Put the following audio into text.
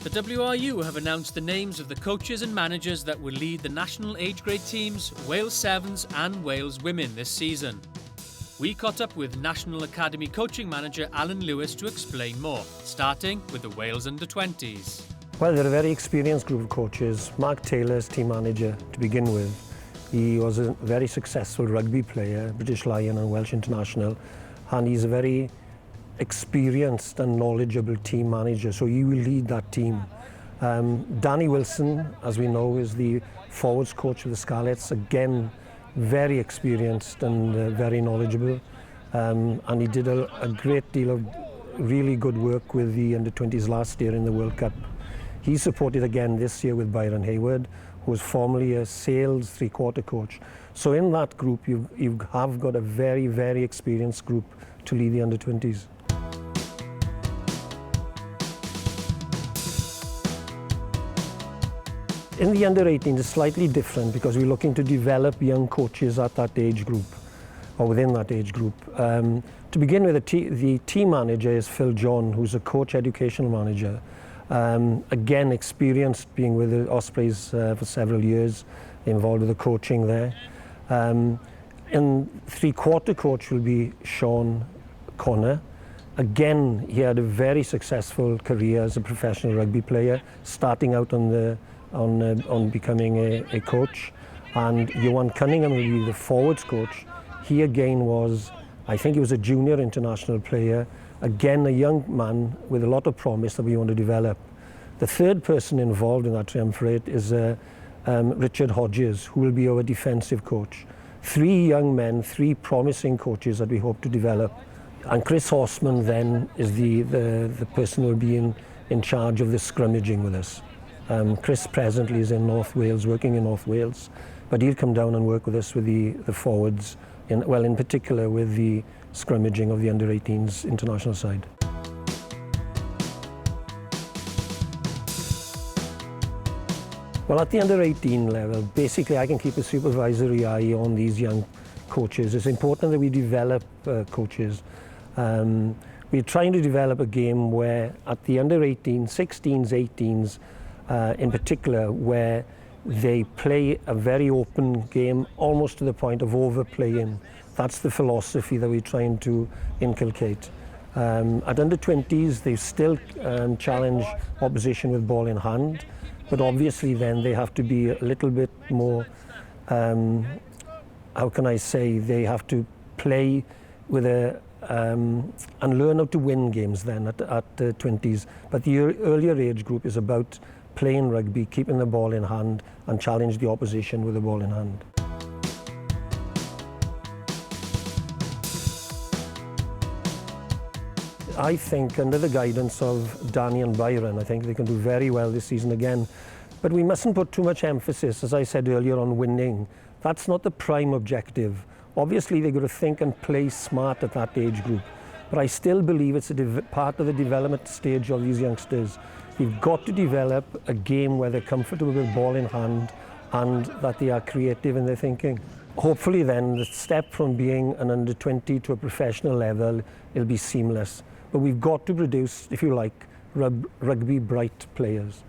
The WRU have announced the names of the coaches and managers that will lead the national age grade teams, Wales Sevens and Wales Women this season. We caught up with National Academy coaching manager Allan Lewis to explain more, starting with the Wales under-20s. Well, they're a very experienced group of coaches. Mark Taylor's team manager to begin with. He was a very successful rugby player, British Lion and Welsh International, and he's a very experienced and knowledgeable team manager, so he will lead that team. Danny Wilson, as we know, is the forwards coach of the Scarlets, again very experienced and very knowledgeable, and he did a great deal of really good work with the under-20s last year in the World Cup. He's supported again this year with Byron Hayward, who was formerly a sales three-quarter coach. So in that group you have got a very, very experienced group to lead the under-20s. In the under-18, it's slightly different because we're looking to develop young coaches at that age group, or within that age group. To begin with, the team manager is Phil John, who's a coach educational manager. Again, experienced being with the Ospreys for several years, involved with the coaching there. And three-quarter coach will be Sean Connor. Again, he had a very successful career as a professional rugby player, starting out on becoming a coach. And Johan Cunningham will be the forwards coach. He again was, I think he was a junior international player, again a young man with a lot of promise that we want to develop. The third person involved in that triumvirate is Richard Hodges, who will be our defensive coach. Three young men, three promising coaches that we hope to develop. And Chris Horseman then is the person who will be in charge of the scrummaging with us. Chris presently is in North Wales, working in North Wales, but he'll come down and work with us with the forwards, in particular with the scrummaging of the under-18s international side. Well, at the under-18 level, basically I can keep a supervisory eye on these young coaches. It's important that we develop coaches. We're trying to develop a game where at the under-18, 16s, 18s, in particular, where they play a very open game, almost to the point of overplaying. That's the philosophy that we're trying to inculcate. At under-20s, they still challenge opposition with ball in hand, but obviously then they have to be a little bit more, how can I say, they have to play with and learn how to win games then at 20s. But the earlier age group is about playing rugby, keeping the ball in hand, and challenge the opposition with the ball in hand. I think under the guidance of Danny and Byron, I think they can do very well this season again. But we mustn't put too much emphasis, as I said earlier, on winning. That's not the prime objective. Obviously, they've got to think and play smart at that age group. But I still believe it's a part of the development stage of these youngsters. You've got to develop a game where they're comfortable with ball in hand and that they are creative in their thinking. Hopefully then, the step from being an under-20 to a professional level, it'll be seamless. But we've got to produce, if you like, rugby bright players.